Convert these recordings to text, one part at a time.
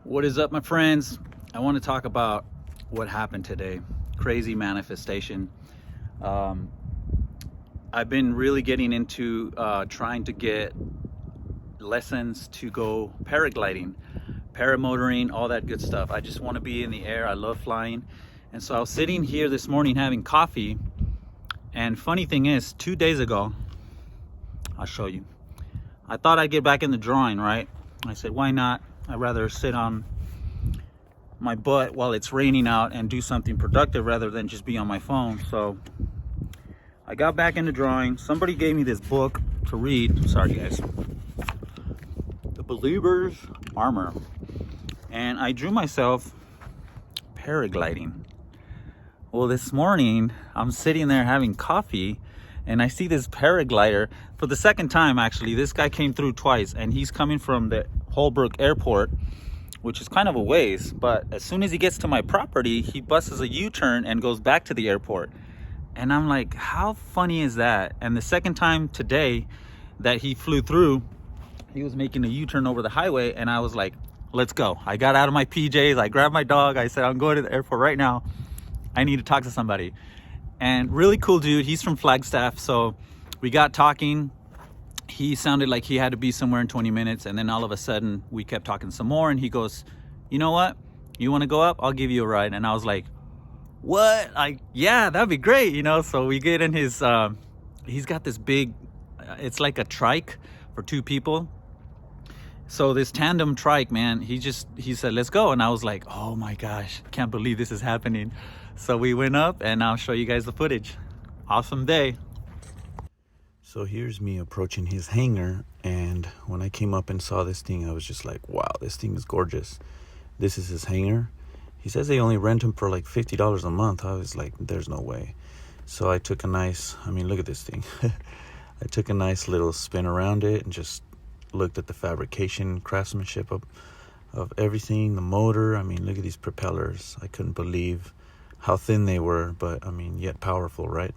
What is up, my friends? I want to talk about what happened today. Crazy manifestation. I've been really getting into trying to get lessons to go paragliding, paramotoring, all that good stuff. I just want to be in the air. I love flying. And so I was sitting here this morning having coffee. And funny thing is, 2 days ago, I'll show you. I thought I'd get back in the drawing, right? I said, why not? I'd rather sit on my butt while it's raining out and do something productive rather than just be on my phone. So I got back into drawing. Somebody gave me this book to read. Sorry, guys. The Believer's Armor. And I drew myself paragliding. Well, this morning, I'm sitting there having coffee and I see this paraglider for the second time. Actually, this guy came through twice, and he's coming from the Holbrook Airport, which is kind of a ways, but as soon as he gets to my property, he busts a U-turn and goes back to the airport. And I'm like, how funny is that? And the second time today that he flew through, he was making a U-turn over the highway, and I was like, let's go. I got out of my PJs, I grabbed my dog, I said, I'm going to the airport right now. I need to talk to somebody. And really cool dude, he's from Flagstaff, so we got talking. He sounded like he had to be somewhere in 20 minutes, and then all of a sudden we kept talking some more, and he goes, you know what, you want to go up? I'll give you a ride. And I was like, what? Like, yeah, that'd be great, you know. So we get in his he's got this big, it's like a trike for two people. So this tandem trike, man, he said, let's go. And I was like, oh my gosh, can't believe this is happening. So we went up, and I'll show you guys the footage. Awesome day. So here's me approaching his hangar, and when I came up and saw this thing, I was just like, wow, this thing is gorgeous. This is his hangar. He says they only rent him for like $50 a month. I was like, there's no way. So I took a nice, look at this thing. I took a nice little spin around it and just looked at the fabrication, craftsmanship of everything, the motor. Look at these propellers. I couldn't believe how thin they were, but yet powerful, right?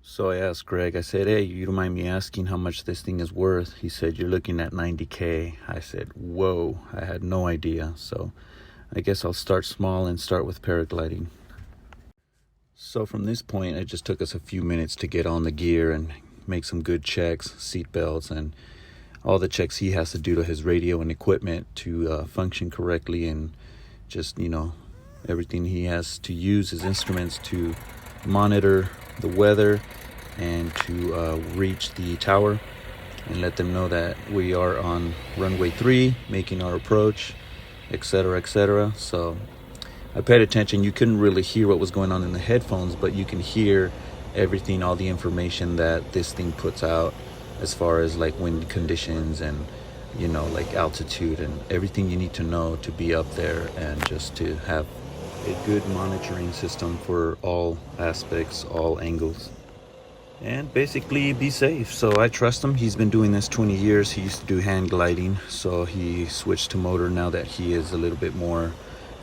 So I asked Greg, I said, hey, you don't mind me asking how much this thing is worth? He said, you're looking at $90K. I said, whoa, I had no idea. So I guess I'll start small and start with paragliding. So from this point, it just took us a few minutes to get on the gear and make some good checks, seat belts, and all the checks he has to do to his radio and equipment to function correctly, and just, everything he has to use, his instruments to monitor the weather and to reach the tower and let them know that we are on runway 3 making our approach, etc., etc. So I paid attention. You couldn't really hear what was going on in the headphones, but you can hear everything, all the information that this thing puts out as far as like wind conditions and like altitude and everything you need to know to be up there, and just to have a good monitoring system for all aspects, all angles, and basically be safe. So I trust him. He's been doing this 20 years. He used to do hang gliding, so he switched to motor now that he is a little bit more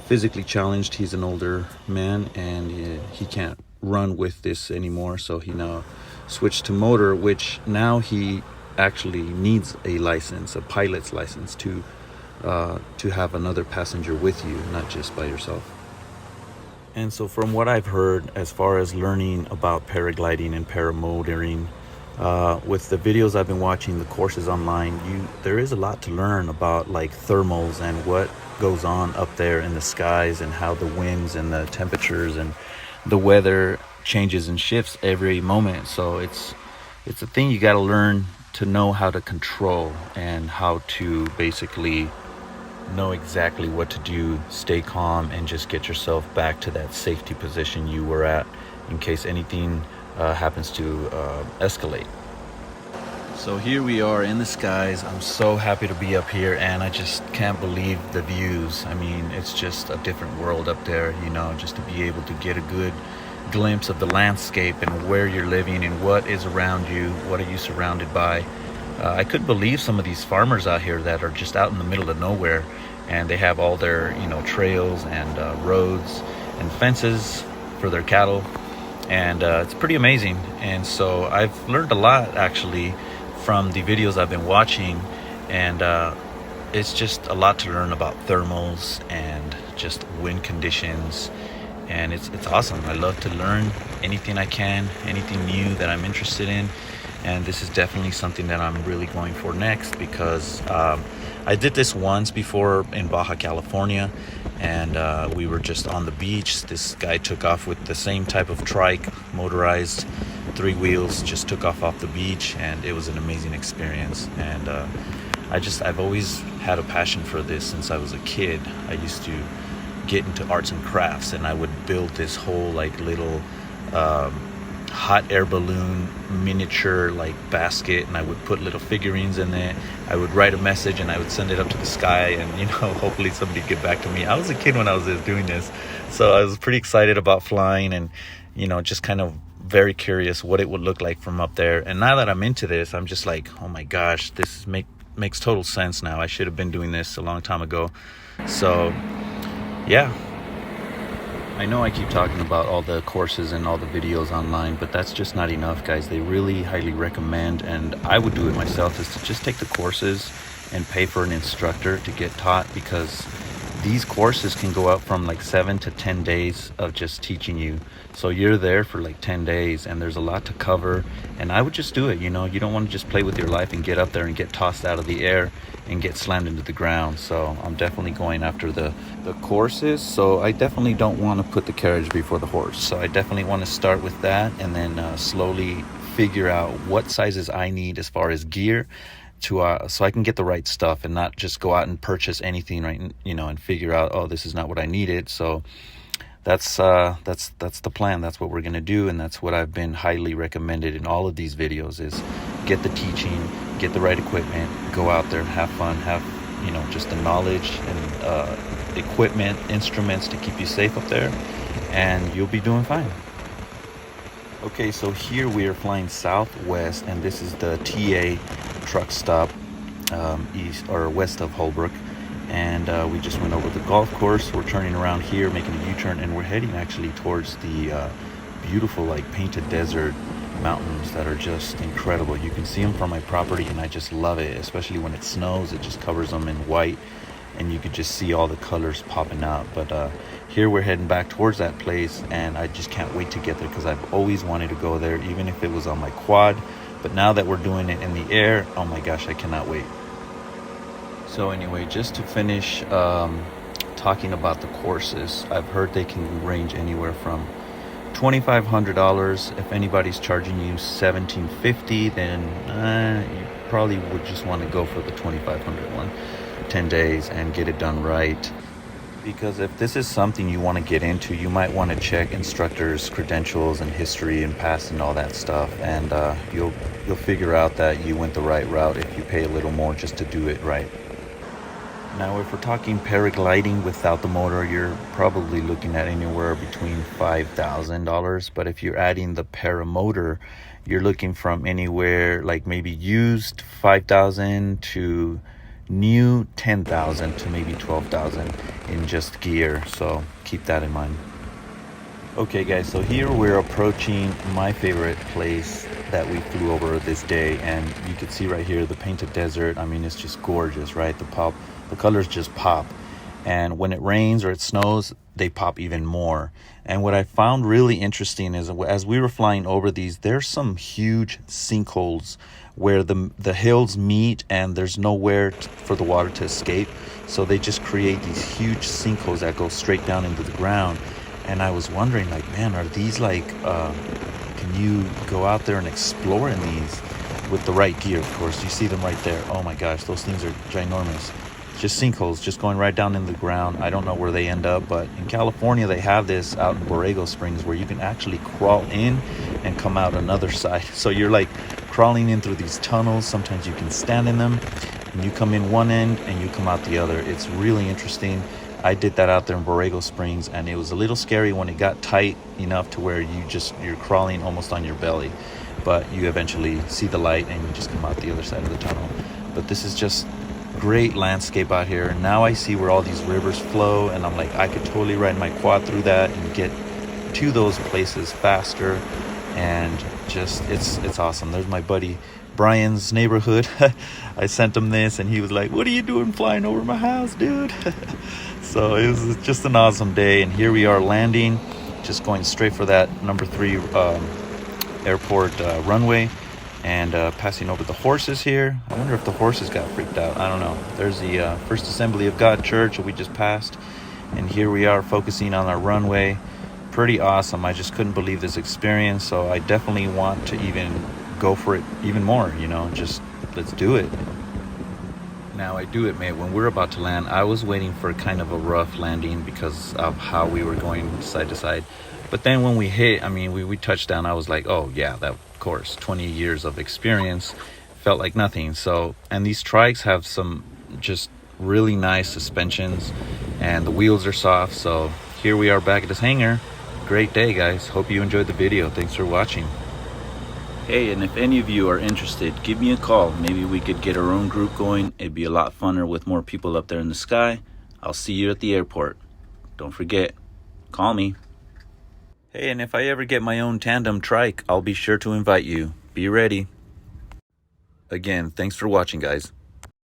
physically challenged. He's an older man, and he can't run with this anymore, so he now switched to motor, which now he actually needs a license, a pilot's license, to have another passenger with you, not just by yourself. And so from what I've heard, as far as learning about paragliding and paramotoring, with the videos I've been watching, the courses online, there is a lot to learn about, like thermals and what goes on up there in the skies, and how the winds and the temperatures and the weather changes and shifts every moment. So it's a thing you got to learn to know how to control, and how to basically know exactly what to do, stay calm, and just get yourself back to that safety position you were at in case anything happens to escalate. So here we are in the skies. I'm so happy to be up here, and I just can't believe the views. It's just a different world up there, just to be able to get a good glimpse of the landscape and where you're living and what is around you, what are you surrounded by. I couldn't believe some of these farmers out here that are just out in the middle of nowhere, and they have all their trails and roads and fences for their cattle, and it's pretty amazing. And so I've learned a lot actually from the videos I've been watching, and it's just a lot to learn about thermals and just wind conditions, and it's awesome. I love to learn anything I can, anything new that I'm interested in, and this is definitely something that I'm really going for next, because I did this once before in Baja California, and we were just on the beach. This guy took off with the same type of trike, motorized, 3 wheels, just took off the beach, and it was an amazing experience. And I've always had a passion for this since I was a kid. I used to get into arts and crafts, and I would build this whole like little hot air balloon miniature like basket, and I would put little figurines in there. I would write a message and I would send it up to the sky, and you know, hopefully somebody would get back to me. I was a kid when I was doing this, so I was pretty excited about flying, and you know, just kind of very curious what it would look like from up there. And now that I'm into this, I'm just like, oh my gosh, this makes total sense now. I should have been doing this a long time ago. So yeah, I know I keep talking about all the courses and all the videos online, but that's just not enough, guys. They really highly recommend, and I would do it myself, is to just take the courses and pay for an instructor to get taught, because these courses can go up from like 7 to 10 days of just teaching you. So you're there for like 10 days, and there's a lot to cover, and I would just do it. You know, you don't want to just play with your life and get up there and get tossed out of the air and get slammed into the ground. So I'm definitely going after the courses. So I definitely don't want to put the carriage before the horse. So I definitely want to start with that, and then slowly figure out what sizes I need as far as gear to so I can get the right stuff and not just go out and purchase anything, right? You know, and figure out, oh, this is not what I needed. So that's the plan. That's what we're gonna do, and that's what I've been highly recommended in all of these videos, is get the teaching, get the right equipment, go out there, have fun, have, you know, just the knowledge and equipment, instruments to keep you safe up there, and you'll be doing fine. Okay, so here we are flying southwest, and this is the TA truck stop, east or west of Holbrook, and we just went over the golf course. We're turning around here, making a U-turn, and we're heading actually towards the beautiful like painted desert mountains that are just incredible. You can see them from my property, and I just love it, especially when it snows. It just covers them in white, and you could just see all the colors popping out. But here we're heading back towards that place, and I just can't wait to get there, because I've always wanted to go there, even if it was on my quad. But now that we're doing it in the air, oh my gosh, I cannot wait. So anyway, just to finish talking about the courses, I've heard they can range anywhere from $2,500. If anybody's charging you $1,750, then you probably would just want to go for the $2,500 one, 10 days, and get it done right. Because if this is something you want to get into, you might want to check instructors' credentials and history and past and all that stuff, and you'll figure out that you went the right route if you pay a little more just to do it right. Now, if we're talking paragliding without the motor, you're probably looking at anywhere between $5,000. But if you're adding the paramotor, you're looking from anywhere like maybe used $5,000 to new $10,000 to maybe $12,000 in just gear. So keep that in mind. Okay guys, so here we're approaching my favorite place that we flew over this day, and you can see right here the painted desert. I mean, it's just gorgeous, right? The colors just pop, and when it rains or it snows, they pop even more. And what I found really interesting is, as we were flying over these, there's some huge sinkholes where the hills meet, and there's nowhere for the water to escape, so they just create these huge sinkholes that go straight down into the ground. And I was wondering, like, man, are these like can you go out there and explore in these with the right gear? Of course, you see them right there. Oh my gosh, those things are ginormous. Just sinkholes just going right down into the ground. I don't know where they end up, but in California they have this out in Borrego Springs, where you can actually crawl in and come out another side. So you're like crawling in through these tunnels. Sometimes you can stand in them, and you come in one end and you come out the other. It's really interesting. I did that out there in Borrego Springs, and it was a little scary when it got tight enough to where you're crawling almost on your belly, but you eventually see the light and you just come out the other side of the tunnel. But this is just great landscape out here. Now I see where all these rivers flow, and I'm like, I could totally ride my quad through that and get to those places faster. And just it's awesome. There's my buddy Brian's neighborhood. I sent him this and he was like, what are you doing flying over my house, dude? So it was just an awesome day, and here we are landing, just going straight for that number 3 airport runway, and passing over the horses here. I wonder if the horses got freaked out. I don't know. There's the First Assembly of God Church that we just passed, and here we are focusing on our runway. Pretty awesome. I just couldn't believe this experience, so I definitely want to even go for it even more, you know, just let's do it. Now, I do admit, when we're about to land, I was waiting for kind of a rough landing because of how we were going side to side. But then when we hit, I mean, we touched down, I was like, oh yeah, that, of course, 20 years of experience, felt like nothing. So, and these trikes have some just really nice suspensions, and the wheels are soft. So here we are back at this hangar. Great day, guys. Hope you enjoyed the video. Thanks for watching. Hey, and if any of you are interested, give me a call. Maybe we could get our own group going. It'd be a lot funner with more people up there in the sky. I'll see you at the airport. Don't forget, call me. Hey, and if I ever get my own tandem trike, I'll be sure to invite you. Be ready. Again, thanks for watching, guys.